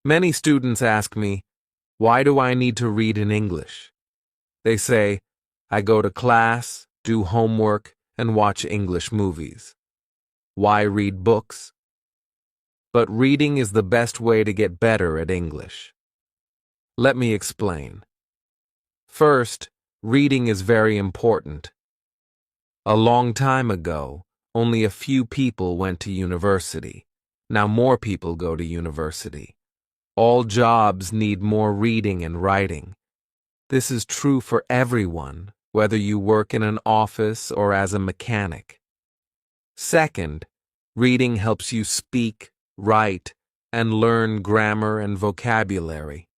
Many students ask me, why do I need to read in English? They say, I go to class, do homework, and watch English movies. Why read books? But reading is the best way to get better at English. Let me explain. First, reading is very important. A long time ago, only a few people went to university. Now more people go to university. All jobs need more reading and writing. This is true for everyone, whether you work in an office or as a mechanic. Second, reading helps you speak, write, and learn grammar and vocabulary.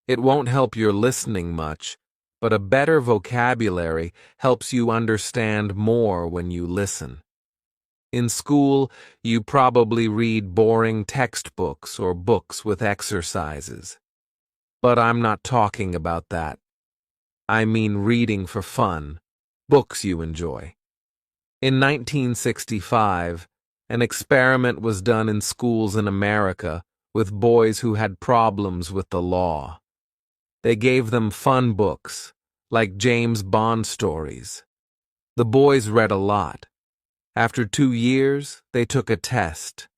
It won't help your listening much, but a better vocabulary helps you understand more when you listen. In school, you probably read boring textbooks or books with exercises. But I'm not talking about that. I mean reading for fun, books you enjoy. In 1965, an experiment was done in schools in America with boys who had problems with the law. They gave them fun books, like James Bond stories. The boys read a lot. After 2 years, they took a test.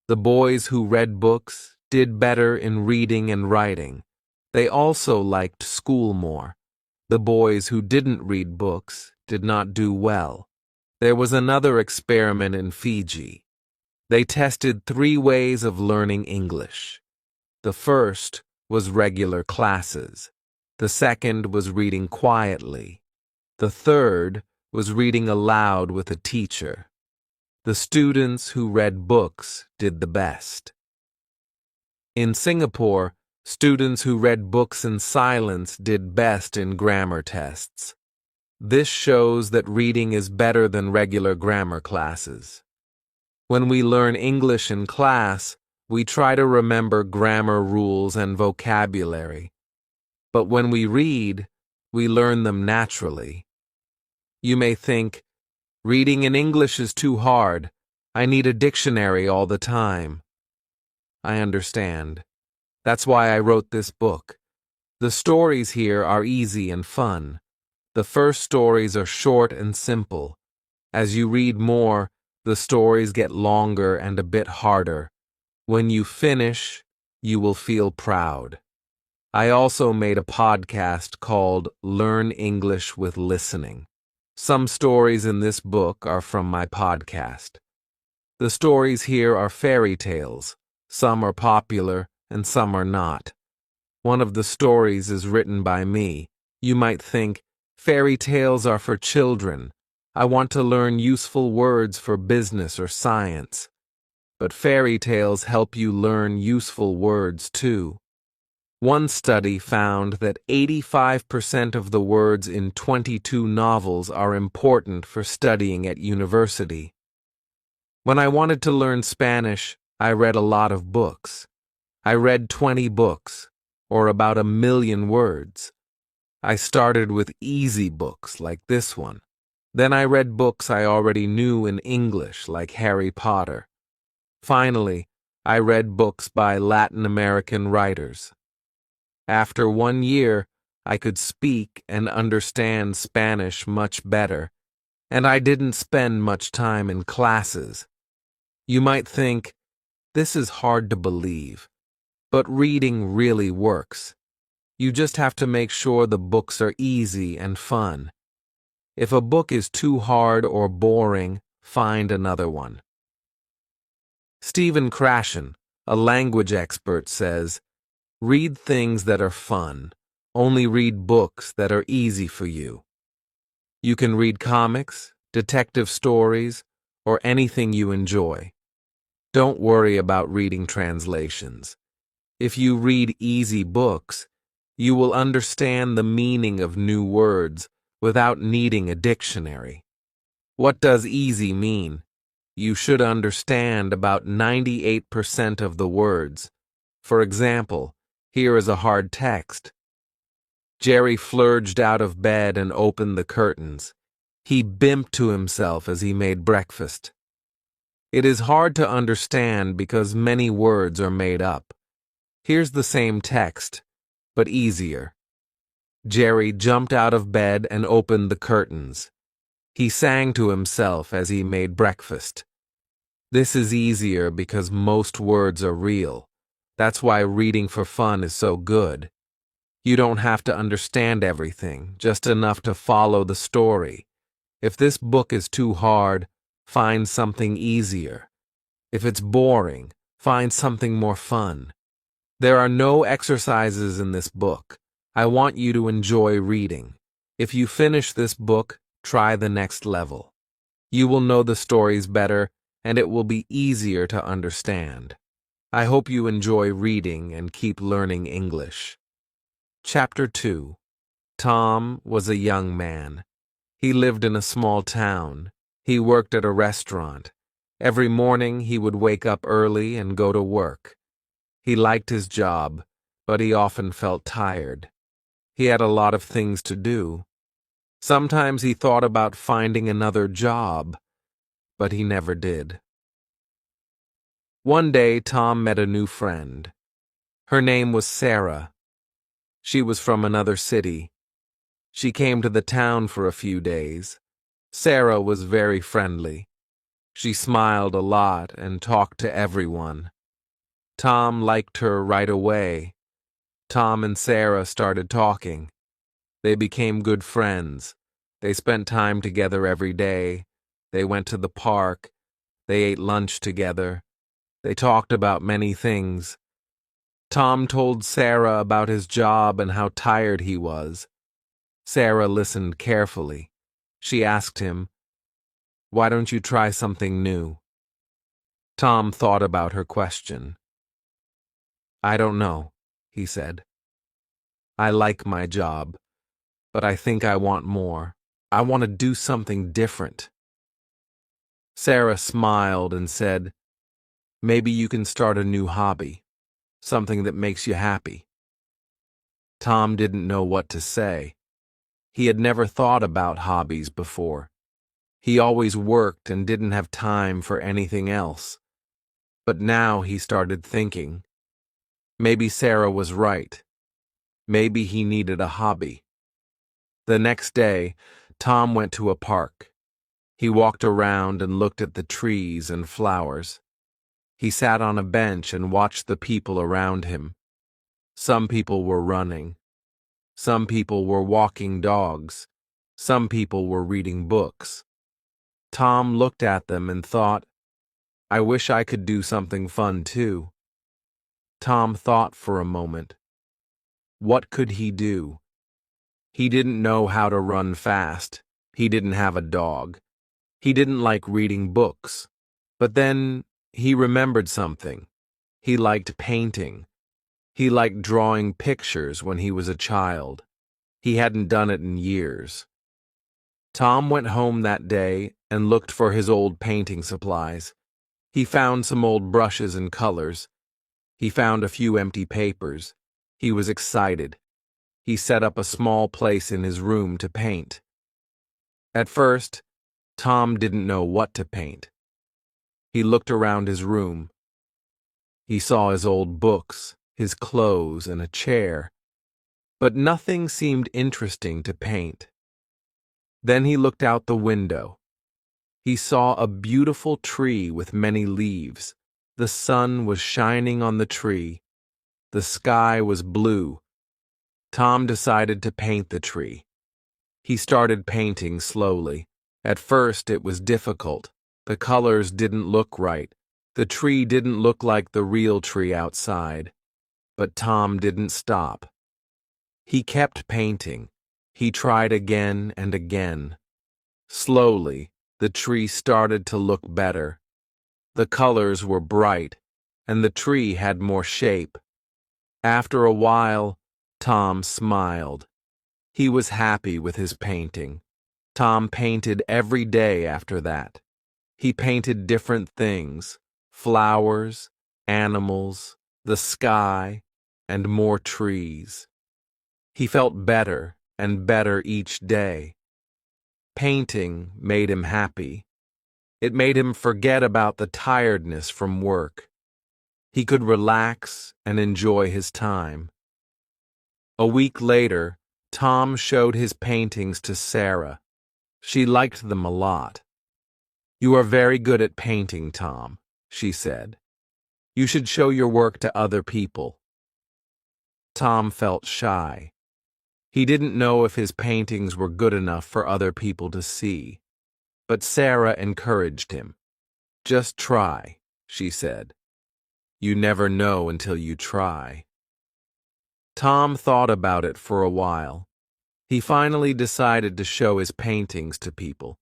The boys who read books did better in reading and writing. They also liked school more. The boys who didn't read books did not do well. There was another experiment in Fiji. They tested 3 ways of learning English. The first was regular classes. The second was reading quietly. The third was reading aloud with a teacher. The students who read books did the best. In Singapore, students who read books in silence did best in grammar tests. This shows that reading is better than regular grammar classes. When we learn English in class, we try to remember grammar rules and vocabulary. But when we read, we learn them naturally. You may think, reading in English is too hard. I need a dictionary all the time. I understand. That's why I wrote this book. The stories here are easy and fun. The first stories are short and simple. As you read more, the stories get longer and a bit harder. When you finish, you will feel proud. I also made a podcast called Learn English with Listening. Some stories in this book are from my podcast. The stories here are fairy tales. Some are popular and some are not. One of the stories is written by me. You might think, fairy tales are for children. I want to learn useful words for business or science. But fairy tales help you learn useful words too. One study found that 85% of the words in 22 novels are important for studying at university. When I wanted to learn Spanish, I read a lot of books. I read 20 books, or about 1 million words. I started with easy books like this one. Then I read books I already knew in English like Harry Potter. Finally, I read books by Latin American writers. After 1 year, I could speak and understand Spanish much better, and I didn't spend much time in classes. You might think, this is hard to believe, but reading really works. You just have to make sure the books are easy and fun. If a book is too hard or boring, find another one. Stephen Krashen, a language expert, says, read things that are fun. Only read books that are easy for you. You can read comics, detective stories, or anything you enjoy. Don't worry about reading translations. If you read easy books, you will understand the meaning of new words without needing a dictionary. What does easy mean? You should understand about 98% of the words. For example, here is a hard text. Jerry flurged out of bed and opened the curtains. He bimped to himself as he made breakfast. It is hard to understand because many words are made up. Here's the same text, but easier. Jerry jumped out of bed and opened the curtains. He sang to himself as he made breakfast. This is easier because most words are real. That's why reading for fun is so good. You don't have to understand everything, just enough to follow the story. If this book is too hard, find something easier. If it's boring, find something more fun. There are no exercises in this book. I want you to enjoy reading. If you finish this book, try the next level. You will know the stories better, and it will be easier to understand. I hope you enjoy reading and keep learning English. Chapter 2. Tom was a young man. He lived in a small town. He worked at a restaurant. Every morning he would wake up early and go to work. He liked his job, but he often felt tired. He had a lot of things to do. Sometimes he thought about finding another job, but he never did. One day, Tom met a new friend. Her name was Sarah. She was from another city. She came to the town for a few days. Sarah was very friendly. She smiled a lot and talked to everyone. Tom liked her right away. Tom and Sarah started talking. They became good friends. They spent time together every day. They went to the park. They ate lunch together. They talked about many things. Tom told Sarah about his job and how tired he was. Sarah listened carefully. She asked him, "Why don't you try something new?" Tom thought about her question. "I don't know," he said. "I like my job, but I think I want more. I want to do something different." Sarah smiled and said, "Maybe you can start a new hobby, something that makes you happy." Tom didn't know what to say. He had never thought about hobbies before. He always worked and didn't have time for anything else. But now he started thinking. Maybe Sarah was right. Maybe he needed a hobby. The next day, Tom went to a park. He walked around and looked at the trees and flowers. He sat on a bench and watched the people around him. Some people were running. Some people were walking dogs. Some people were reading books. Tom looked at them and thought, "I wish I could do something fun too." Tom thought for a moment. What could he do? He didn't know how to run fast. He didn't have a dog. He didn't like reading books. But then he remembered something. He liked painting. He liked drawing pictures when he was a child. He hadn't done it in years. Tom went home that day and looked for his old painting supplies. He found some old brushes and colors. He found a few empty papers. He was excited. He set up a small place in his room to paint. At first, Tom didn't know what to paint. He looked around his room. He saw his old books, his clothes, and a chair. But nothing seemed interesting to paint. Then he looked out the window. He saw a beautiful tree with many leaves. The sun was shining on the tree. The sky was blue. Tom decided to paint the tree. He started painting slowly. At first it was difficult. The colors didn't look right. The tree didn't look like the real tree outside. But Tom didn't stop. He kept painting. He tried again and again. Slowly, the tree started to look better. The colors were bright, and the tree had more shape. After a while, Tom smiled. He was happy with his painting. Tom painted every day after that. He painted different things: flowers, animals, the sky, and more trees. He felt better and better each day. Painting made him happy. It made him forget about the tiredness from work. He could relax and enjoy his time. A week later, Tom showed his paintings to Sarah. She liked them a lot. "You are very good at painting, Tom," she said. "You should show your work to other people." Tom felt shy. He didn't know if his paintings were good enough for other people to see. But Sarah encouraged him. "Just try," she said. "You never know until you try." Tom thought about it for a while. He finally decided to show his paintings to people.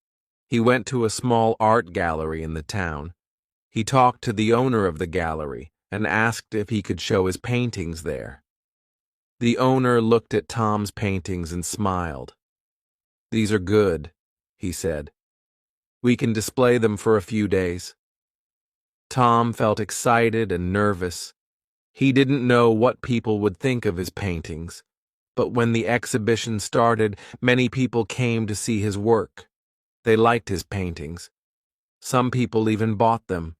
He went to a small art gallery in the town. He talked to the owner of the gallery and asked if he could show his paintings there. The owner looked at Tom's paintings and smiled. "These are good," he said. "We can display them for a few days." Tom felt excited and nervous. He didn't know what people would think of his paintings, but when the exhibition started, many people came to see his work. They liked his paintings. Some people even bought them.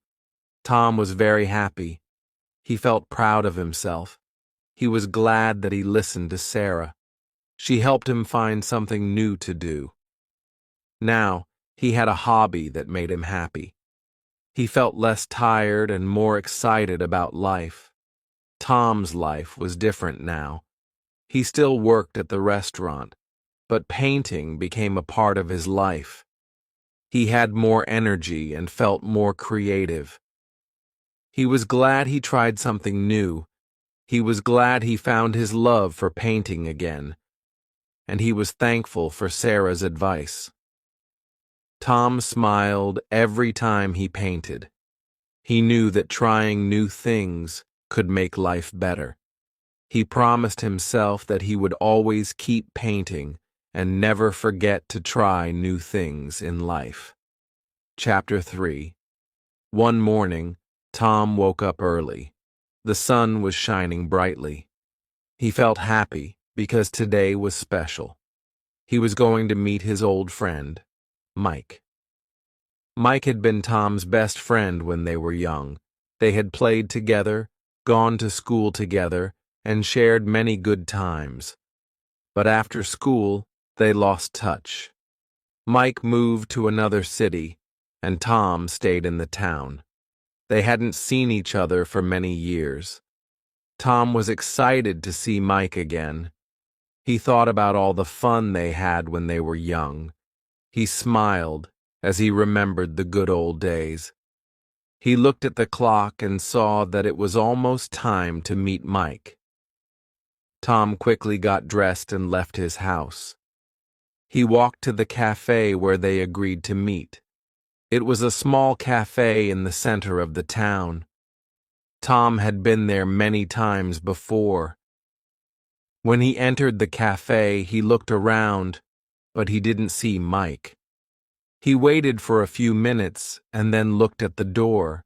Tom was very happy. He felt proud of himself. He was glad that he listened to Sarah. She helped him find something new to do. Now, he had a hobby that made him happy. He felt less tired and more excited about life. Tom's life was different now. He still worked at the restaurant, but painting became a part of his life. He had more energy and felt more creative. He was glad he tried something new. He was glad he found his love for painting again. And he was thankful for Sarah's advice. Tom smiled every time he painted. He knew that trying new things could make life better. He promised himself that he would always keep painting and never forget to try new things in life. Chapter 3. One morning, Tom woke up early. The sun was shining brightly. He felt happy because today was special. He was going to meet his old friend, Mike. Mike had been Tom's best friend when they were young. They had played together, gone to school together, and shared many good times. But after school, they lost touch. Mike moved to another city, and Tom stayed in the town. They hadn't seen each other for many years. Tom was excited to see Mike again. He thought about all the fun they had when they were young. He smiled as he remembered the good old days. He looked at the clock and saw that it was almost time to meet Mike. Tom quickly got dressed and left his house. He walked to the cafe where they agreed to meet. It was a small cafe in the center of the town. Tom had been there many times before. When he entered the cafe, he looked around, but he didn't see Mike. He waited for a few minutes and then looked at the door.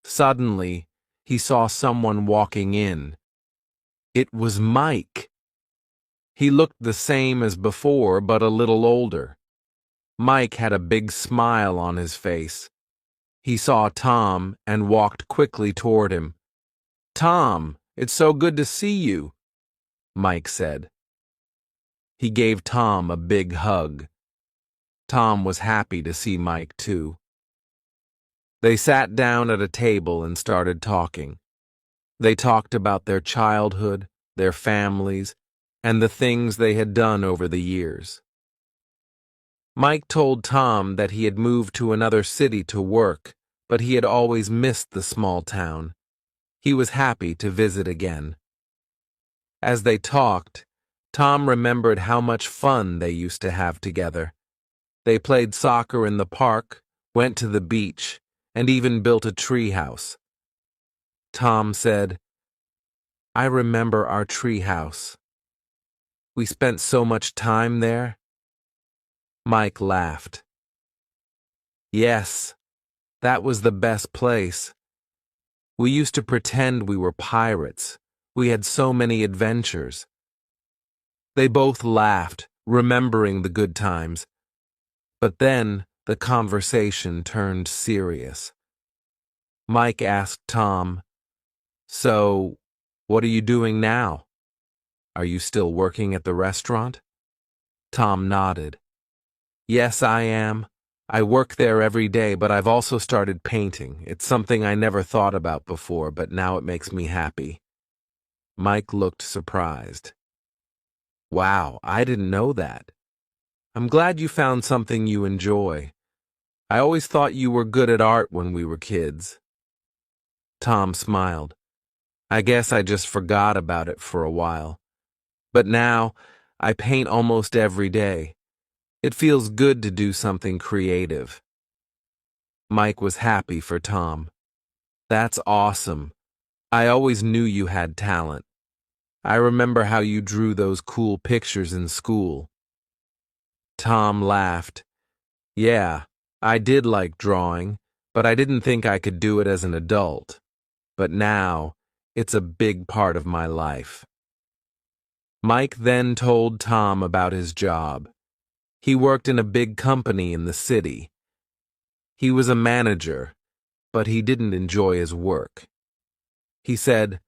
Suddenly, he saw someone walking in. It was Mike. He looked the same as before, but a little older. Mike had a big smile on his face. He saw Tom and walked quickly toward him. "Tom, it's so good to see you," Mike said. He gave Tom a big hug. Tom was happy to see Mike, too. They sat down at a table and started talking. They talked about their childhood, their families, and the things they had done over the years. Mike told Tom that he had moved to another city to work, but he had always missed the small town. He was happy to visit again. As they talked, Tom remembered how much fun they used to have together. They played soccer in the park, went to the beach, and even built a tree house. Tom said, "I remember our tree house. We spent so much time there." Mike laughed. "Yes, that was the best place. We used to pretend we were pirates. We had so many adventures." They both laughed, remembering the good times. But then the conversation turned serious. Mike asked Tom, So, what are you doing now? Are you still working at the restaurant? Tom nodded. Yes, I am. I work there every day, but I've also started painting. It's something I never thought about before, but now it makes me happy. Mike looked surprised. Wow, I didn't know that. I'm glad you found something you enjoy. I always thought you were good at art when we were kids. Tom smiled. I guess I just forgot about it for a while. But now, I paint almost every day. It feels good to do something creative. Mike was happy for Tom. That's awesome. I always knew you had talent. I remember how you drew those cool pictures in school. Tom laughed. Yeah, I did like drawing, but I didn't think I could do it as an adult. But now, it's a big part of my life. Mike then told Tom about his job. He worked in a big company in the city. He was a manager, but he didn't enjoy his work. He said,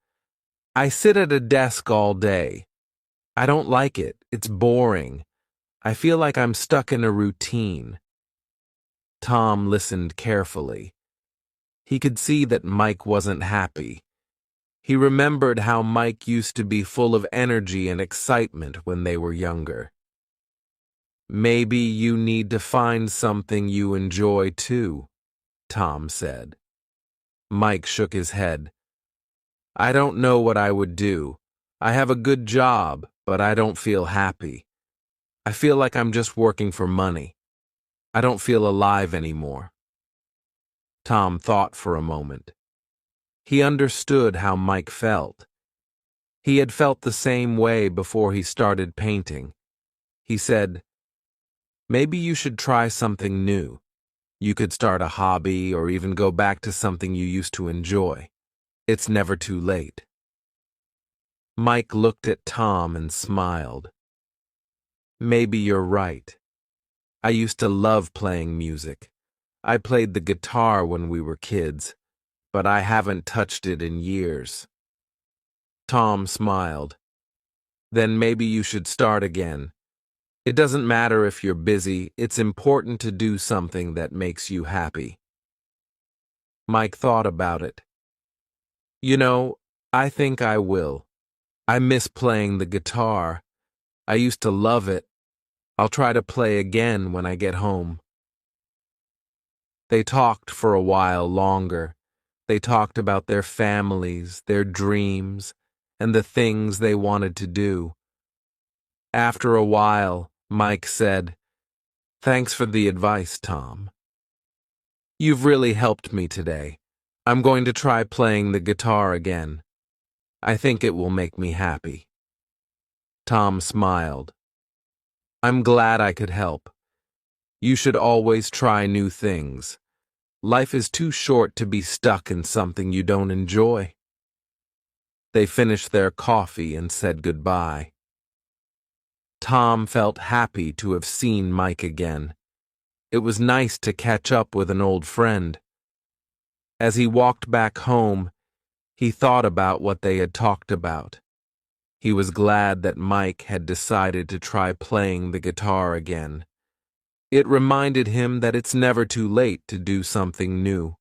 I sit at a desk all day. I don't like it. It's boring. I feel like I'm stuck in a routine. Tom listened carefully. He could see that Mike wasn't happy. He remembered how Mike used to be full of energy and excitement when they were younger. Maybe you need to find something you enjoy too, Tom said. Mike shook his head. I don't know what I would do. I have a good job, but I don't feel happy. I feel like I'm just working for money. I don't feel alive anymore. Tom thought for a moment. He understood how Mike felt. He had felt the same way before he started painting. He said, maybe you should try something new. You could start a hobby or even go back to something you used to enjoy. It's never too late. Mike looked at Tom and smiled. Maybe you're right. I used to love playing music. I played the guitar when we were kids, but I haven't touched it in years. Tom smiled. Then maybe you should start again. It doesn't matter if you're busy, it's important to do something that makes you happy. Mike thought about it. You know, I think I will. I miss playing the guitar. I used to love it. I'll try to play again when I get home. They talked for a while longer. They talked about their families, their dreams, and the things they wanted to do. After a while, Mike said, Thanks for the advice, Tom. You've really helped me today. I'm going to try playing the guitar again. I think it will make me happy. Tom smiled. I'm glad I could help. You should always try new things. Life is too short to be stuck in something you don't enjoy. They finished their coffee and said goodbye. Tom felt happy to have seen Mike again. It was nice to catch up with an old friend. As he walked back home, he thought about what they had talked about. He was glad that Mike had decided to try playing the guitar again. It reminded him that it's never too late to do something new.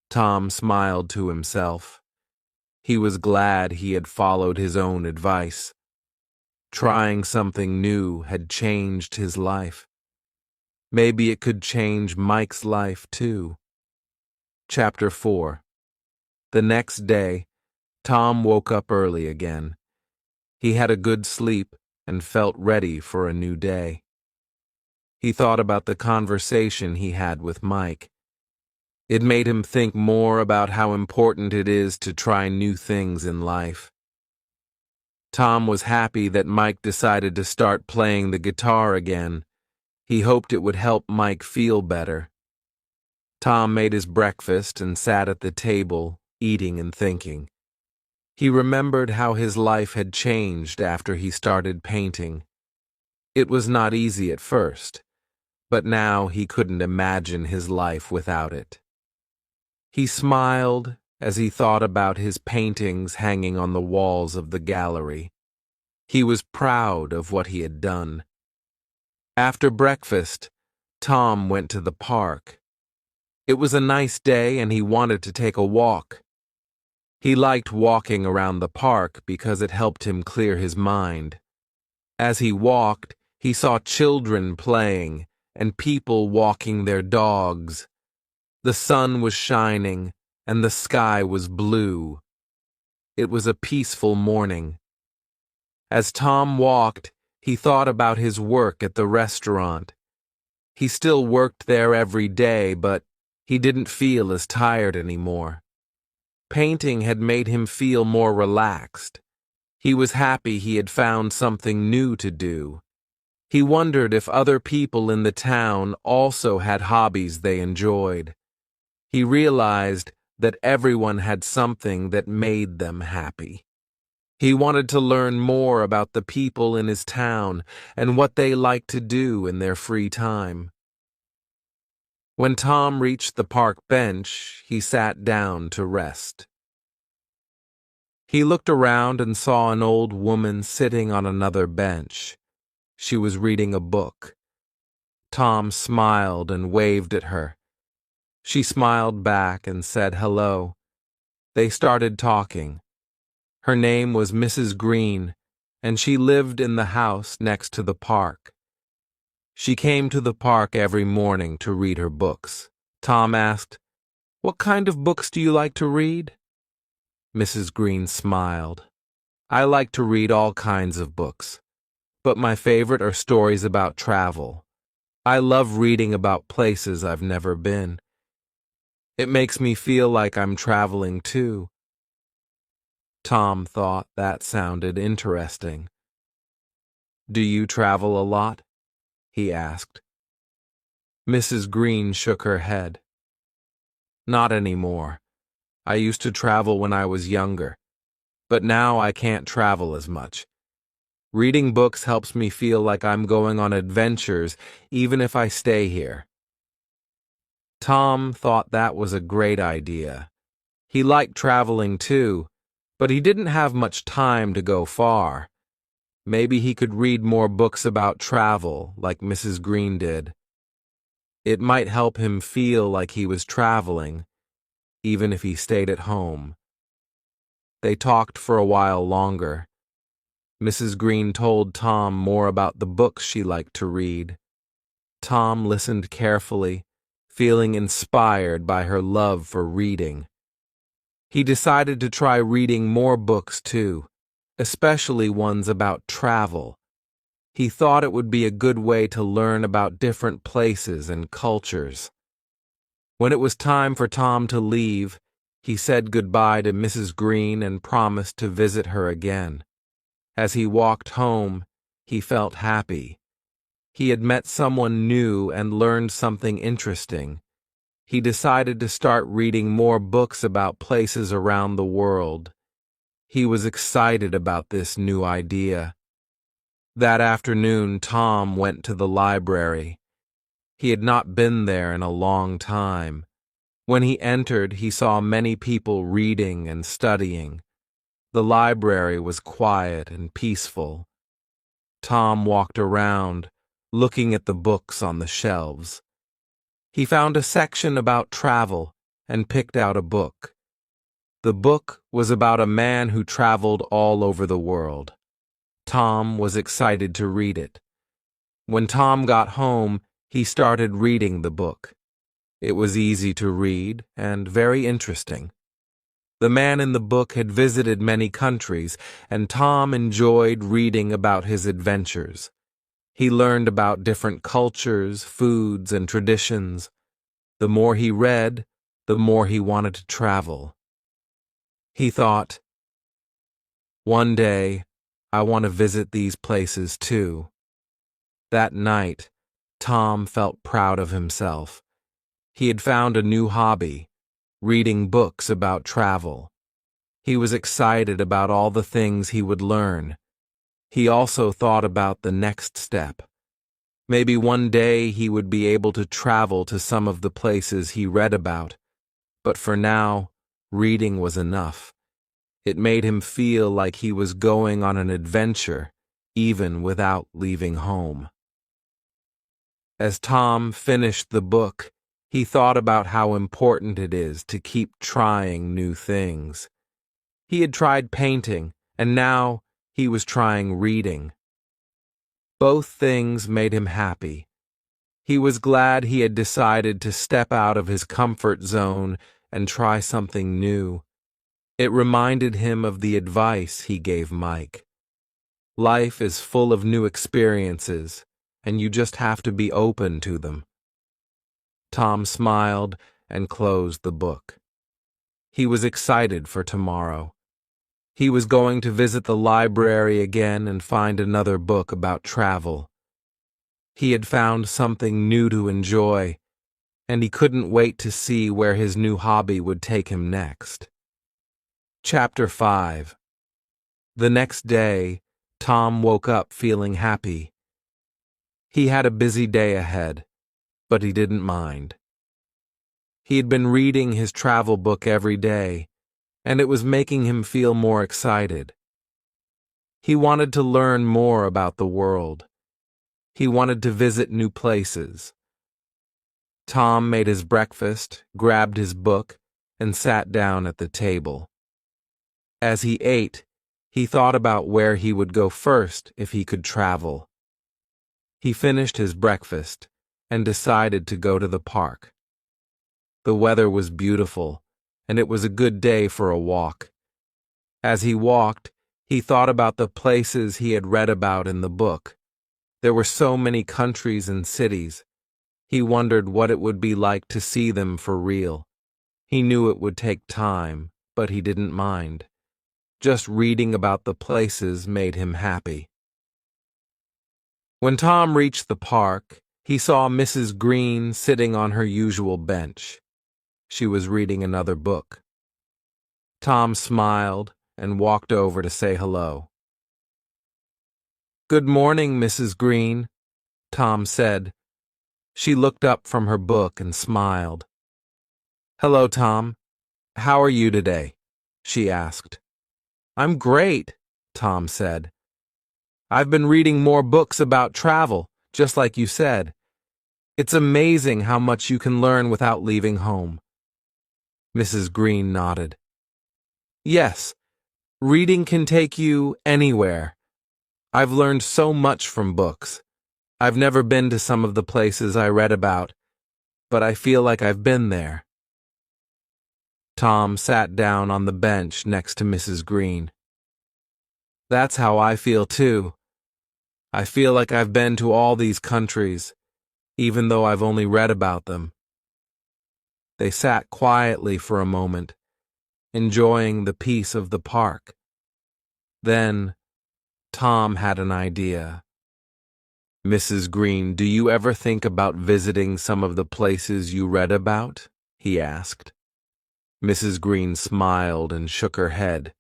Tom smiled to himself. He was glad he had followed his own advice. Trying something new had changed his life. Maybe it could change Mike's life too. Chapter 4. The next day, Tom woke up early again. He had a good sleep and felt ready for a new day. He thought about the conversation he had with Mike. It made him think more about how important it is to try new things in life. Tom was happy that Mike decided to start playing the guitar again. He hoped it would help Mike feel better. Tom made his breakfast and sat at the table, eating and thinking. He remembered how his life had changed after he started painting. It was not easy at first, but now he couldn't imagine his life without it. He smiled as he thought about his paintings hanging on the walls of the gallery. He was proud of what he had done. After breakfast, Tom went to the park. It was a nice day and he wanted to take a walk. He liked walking around the park because it helped him clear his mind. As he walked, he saw children playing and people walking their dogs. The sun was shining and the sky was blue. It was a peaceful morning. As Tom walked, he thought about his work at the restaurant. He still worked there every day, but he didn't feel as tired anymore. Painting had made him feel more relaxed. He was happy he had found something new to do. He wondered if other people in the town also had hobbies they enjoyed. He realized that everyone had something that made them happy. He wanted to learn more about the people in his town and what they liked to do in their free time. When Tom reached the park bench, he sat down to rest. He looked around and saw an old woman sitting on another bench. She was reading a book. Tom smiled and waved at her. She smiled back and said hello. They started talking. Her name was Mrs. Green, and she lived in the house next to the park. She came to the park every morning to read her books. Tom asked, "What kind of books do you like to read?" Mrs. Green smiled. "I like to read all kinds of books, but my favorite are stories about travel. I love reading about places I've never been. It makes me feel like I'm traveling too." Tom thought that sounded interesting. "Do you travel a lot?" he asked. Mrs. Green shook her head. "Not anymore. I used to travel when I was younger, but now I can't travel as much. Reading books helps me feel like I'm going on adventures even if I stay here." Tom thought that was a great idea. He liked traveling too, but he didn't have much time to go far. Maybe he could read more books about travel, like Mrs. Green did. It might help him feel like he was traveling, even if he stayed at home. They talked for a while longer. Mrs. Green told Tom more about the books she liked to read. Tom listened carefully, feeling inspired by her love for reading. He decided to try reading more books too, especially ones about travel. He thought it would be a good way to learn about different places and cultures. When it was time for Tom to leave, he said goodbye to Mrs. Green and promised to visit her again. As he walked home, he felt happy. He had met someone new and learned something interesting. He decided to start reading more books about places around the world. He was excited about this new idea. That afternoon, Tom went to the library. He had not been there in a long time. When he entered, he saw many people reading and studying. The library was quiet and peaceful. Tom walked around, looking at the books on the shelves. He found a section about travel and picked out a book. The book was about a man who traveled all over the world. Tom was excited to read it. When Tom got home, he started reading the book. It was easy to read and very interesting. The man in the book had visited many countries, and Tom enjoyed reading about his adventures. He learned about different cultures, foods, and traditions. The more he read, the more he wanted to travel. He thought, "One day, I want to visit these places too." That night, Tom felt proud of himself. He had found a new hobby, reading books about travel. He was excited about all the things he would learn. He also thought about the next step. Maybe one day he would be able to travel to some of the places he read about. But for now, Reading was enough. It made him feel like he was going on an adventure, even without leaving home. As Tom finished the book, he thought about how important it is to keep trying new things. He had tried painting, and now he was trying reading. Both things made him happy. He was glad he had decided to step out of his comfort zone and try something new. It reminded him of the advice he gave Mike. Life is full of new experiences, and you just have to be open to them. Tom smiled and closed the book. He was excited for tomorrow. He was going to visit the library again and find another book about travel. He had found something new to enjoy, and he couldn't wait to see where his new hobby would take him next. Chapter 5. The next day, Tom woke up feeling happy. He had a busy day ahead, but he didn't mind. He had been reading his travel book every day, and it was making him feel more excited. He wanted to learn more about the world. He wanted to visit new places. Tom made his breakfast, grabbed his book, and sat down at the table. As he ate, he thought about where he would go first if he could travel. He finished his breakfast and decided to go to the park. The weather was beautiful, and it was a good day for a walk. As he walked, he thought about the places he had read about in the book. There were so many countries and cities. He wondered what it would be like to see them for real. He knew it would take time, but he didn't mind. Just reading about the places made him happy. When Tom reached the park, he saw Mrs. Green sitting on her usual bench. She was reading another book. Tom smiled and walked over to say hello. "Good morning, Mrs. Green," Tom said. She looked up from her book and smiled. "Hello, Tom. How are you today?" she asked. "I'm great," Tom said. "I've been reading more books about travel, just like you said. It's amazing how much you can learn without leaving home." Mrs. Green nodded. "Yes, reading can take you anywhere. I've learned so much from books. I've never been to some of the places I read about, but I feel like I've been there." Tom sat down on the bench next to Mrs. Green. "That's how I feel too. I feel like I've been to all these countries, even though I've only read about them." They sat quietly for a moment, enjoying the peace of the park. Then, Tom had an idea. "Mrs. Green, do you ever think about visiting some of the places you read about?" he asked. Mrs. Green smiled and shook her head.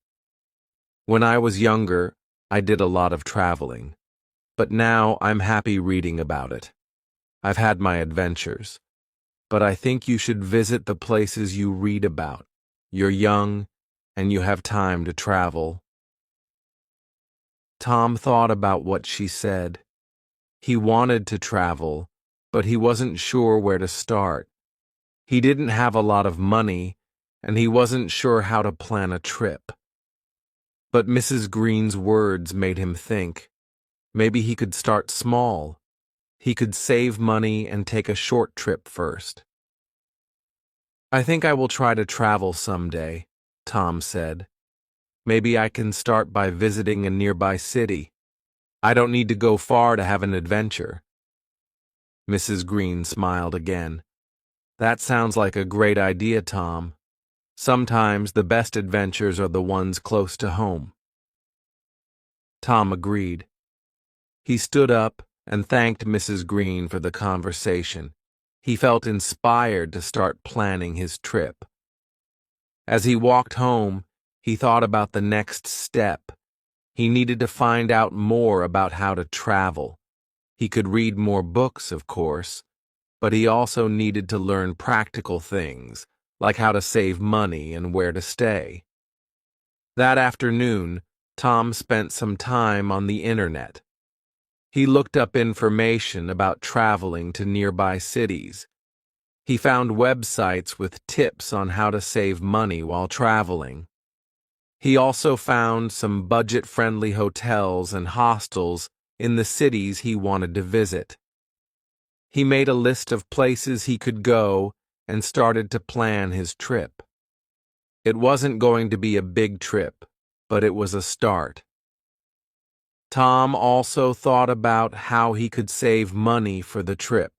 "When I was younger, I did a lot of traveling, but now I'm happy reading about it. I've had my adventures, but I think you should visit the places you read about. You're young, and you have time to travel." Tom thought about what she said. He wanted to travel, but he wasn't sure where to start. He didn't have a lot of money, and he wasn't sure how to plan a trip. But Mrs. Green's words made him think. Maybe he could start small. He could save money and take a short trip first. "I think I will try to travel someday," Tom said. "Maybe I can start by visiting a nearby city. I don't need to go far to have an adventure." Mrs. Green smiled again. "That sounds like a great idea, Tom. Sometimes the best adventures are the ones close to home." Tom agreed. He stood up and thanked Mrs. Green for the conversation. He felt inspired to start planning his trip. As he walked home, he thought about the next step. He needed to find out more about how to travel. He could read more books, of course, but he also needed to learn practical things, like how to save money and where to stay. That afternoon, Tom spent some time on the internet. He looked up information about traveling to nearby cities. He found websites with tips on how to save money while traveling. He also found some budget-friendly hotels and hostels in the cities he wanted to visit. He made a list of places he could go and started to plan his trip. It wasn't going to be a big trip, but it was a start. Tom also thought about how he could save money for the trip.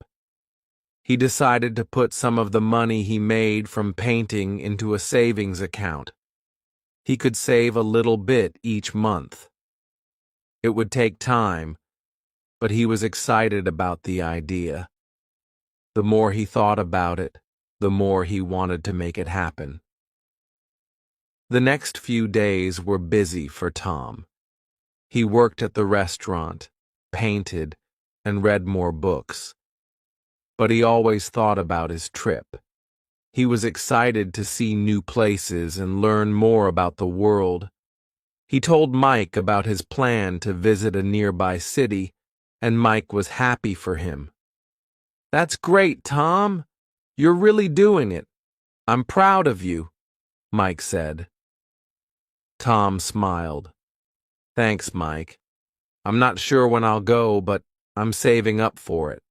He decided to put some of the money he made from painting into a savings account. He could save a little bit each month. It would take time, but he was excited about the idea. The more he thought about it, the more he wanted to make it happen. The next few days were busy for Tom. He worked at the restaurant, painted, and read more books. But he always thought about his trip. He was excited to see new places and learn more about the world. He told Mike about his plan to visit a nearby city, and Mike was happy for him. "That's great, Tom. You're really doing it. I'm proud of you," Mike said. Tom smiled. "Thanks, Mike. I'm not sure when I'll go, but I'm saving up for it.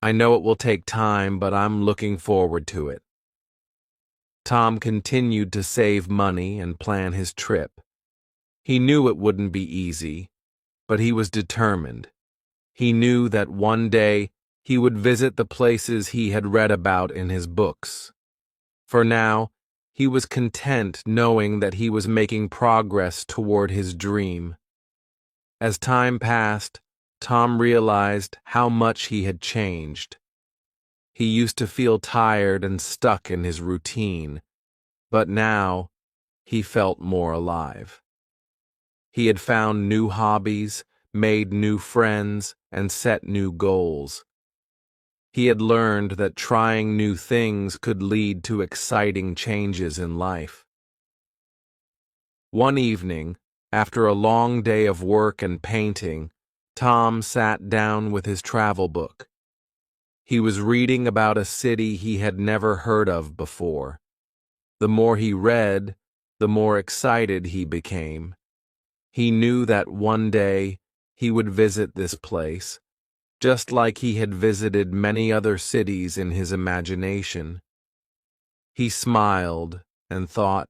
I know it will take time, but I'm looking forward to it." Tom continued to save money and plan his trip. He knew it wouldn't be easy, but he was determined. He knew that one day he would visit the places he had read about in his books. For now, he was content knowing that he was making progress toward his dream. As time passed, Tom realized how much he had changed. He used to feel tired and stuck in his routine, but now he felt more alive. He had found new hobbies, made new friends, and set new goals. He had learned that trying new things could lead to exciting changes in life. One evening, after a long day of work and painting, Tom sat down with his travel book. He was reading about a city he had never heard of before. The more he read, the more excited he became. He knew that one day he would visit this place, just like he had visited many other cities in his imagination. He smiled and thought,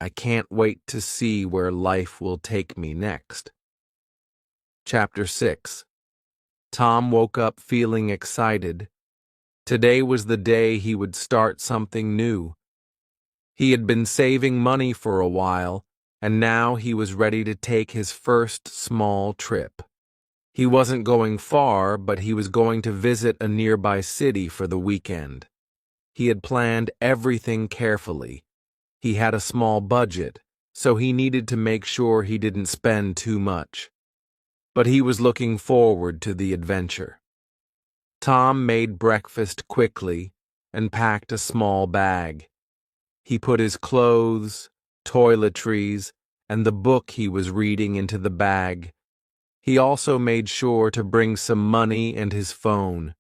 "I can't wait to see where life will take me next." Chapter 6. Tom woke up feeling excited. Today was the day he would start something new. He had been saving money for a while, and now he was ready to take his first small trip. He wasn't going far, but he was going to visit a nearby city for the weekend. He had planned everything carefully. He had a small budget, so he needed to make sure he didn't spend too much. But he was looking forward to the adventure. Tom made breakfast quickly and packed a small bag. He put his clothes, toiletries, and the book he was reading into the bag. He also made sure to bring some money and his phone.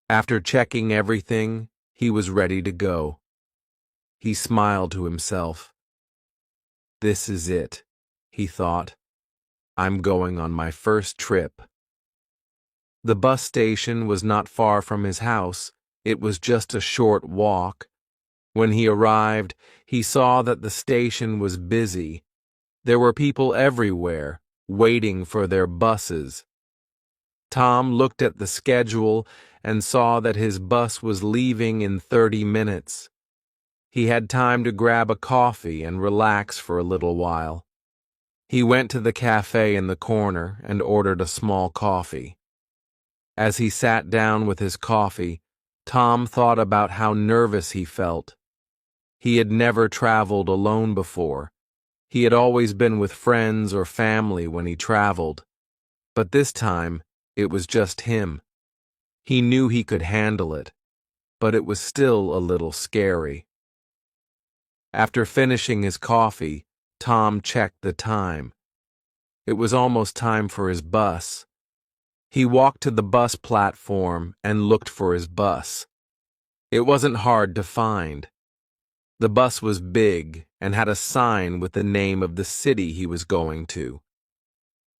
After checking everything, he was ready to go. He smiled to himself. "This is it," he thought. "I'm going on my first trip." The bus station was not far from his house. It was just a short walk. When he arrived, he saw that the station was busy. There were people everywhere, waiting for their buses. Tom looked at the schedule and saw that his bus was leaving in 30 minutes. He had time to grab a coffee and relax for a little while. He went to the cafe in the corner and ordered a small coffee. As he sat down with his coffee, Tom thought about how nervous he felt. He had never traveled alone before. He had always been with friends or family when he traveled. But this time, it was just him. He knew he could handle it. but it was still a little scary. After finishing his coffee, Tom checked the time. It was almost time for his bus. He walked to the bus platform and looked for his bus. It wasn't hard to find. The bus was big and had a sign with the name of the city he was going to.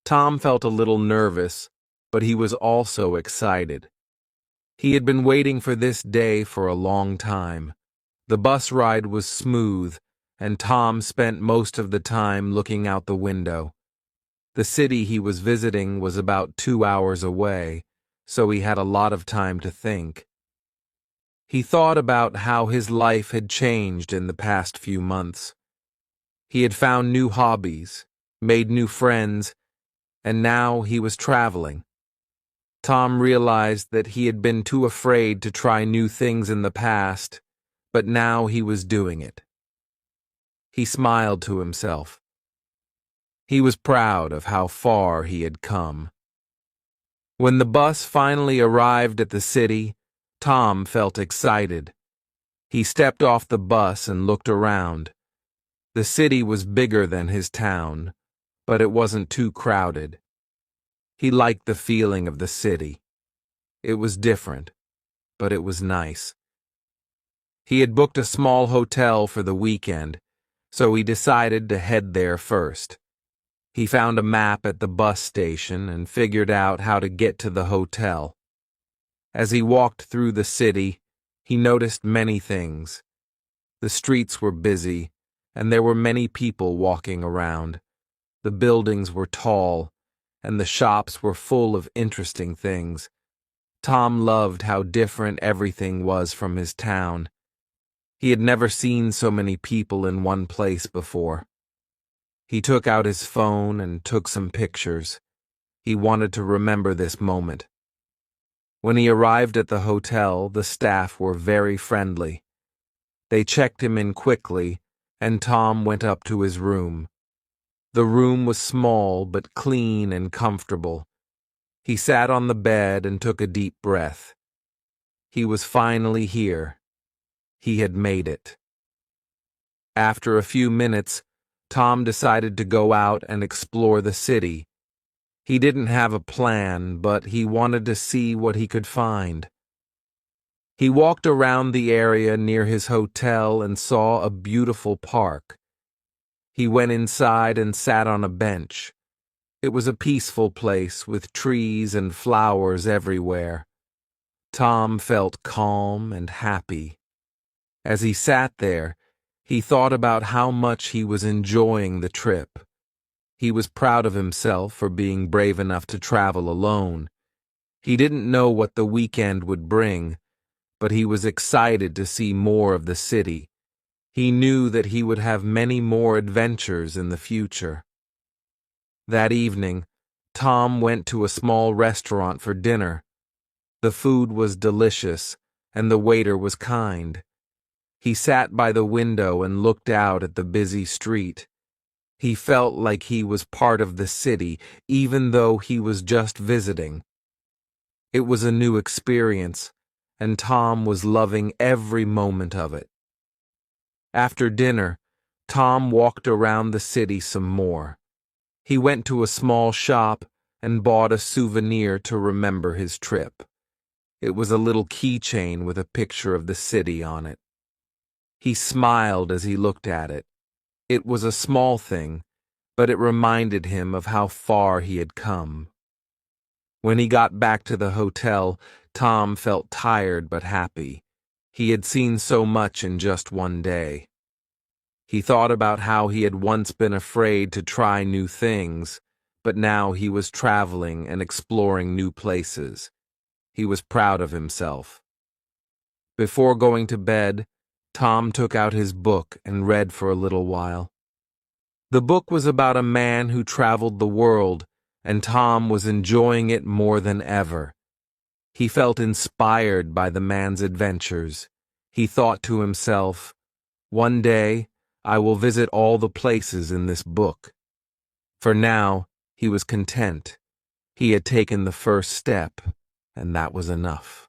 Tom felt a little nervous, but he was also excited. He had been waiting for this day for a long time. The bus ride was smooth, and Tom spent most of the time looking out the window. The city he was visiting was about 2 hours away, so he had a lot of time to think. He thought about how his life had changed in the past few months. He had found new hobbies, made new friends, and now he was traveling. Tom realized that he had been too afraid to try new things in the past, but now he was doing it. He smiled to himself. He was proud of how far he had come. When the bus finally arrived at the city, Tom felt excited. He stepped off the bus and looked around. The city was bigger than his town, but it wasn't too crowded. He liked the feeling of the city. It was different, but it was nice. He had booked a small hotel for the weekend, so he decided to head there first. He found a map at the bus station and figured out how to get to the hotel. As he walked through the city, he noticed many things. The streets were busy, and there were many people walking around. The buildings were tall, and the shops were full of interesting things. Tom loved how different everything was from his town. He had never seen so many people in one place before. He took out his phone and took some pictures. He wanted to remember this moment. When he arrived at the hotel, the staff were very friendly. They checked him in quickly, and Tom went up to his room. The room was small but clean and comfortable. He sat on the bed and took a deep breath. He was finally here. He had made it. After a few minutes, Tom decided to go out and explore the city. He didn't have a plan, but he wanted to see what he could find. He walked around the area near his hotel and saw a beautiful park. He went inside and sat on a bench. It was a peaceful place with trees and flowers everywhere. Tom felt calm and happy. As he sat there, he thought about how much he was enjoying the trip. He was proud of himself for being brave enough to travel alone. He didn't know what the weekend would bring, but he was excited to see more of the city. He knew that he would have many more adventures in the future. That evening, Tom went to a small restaurant for dinner. The food was delicious, and the waiter was kind. He sat by the window and looked out at the busy street. He felt like he was part of the city, even though he was just visiting. It was a new experience, and Tom was loving every moment of it. After dinner, Tom walked around the city some more. He went to a small shop and bought a souvenir to remember his trip. It was a little keychain with a picture of the city on it. He smiled as he looked at it. It was a small thing, but it reminded him of how far he had come. When he got back to the hotel, Tom felt tired but happy. He had seen so much in just one day. He thought about how he had once been afraid to try new things, but now he was traveling and exploring new places. He was proud of himself. Before going to bed, Tom took out his book and read for a little while. The book was about a man who traveled the world, and Tom was enjoying it more than ever. He felt inspired by the man's adventures. He thought to himself, "One day, I will visit all the places in this book." For now, he was content. He had taken the first step, and that was enough.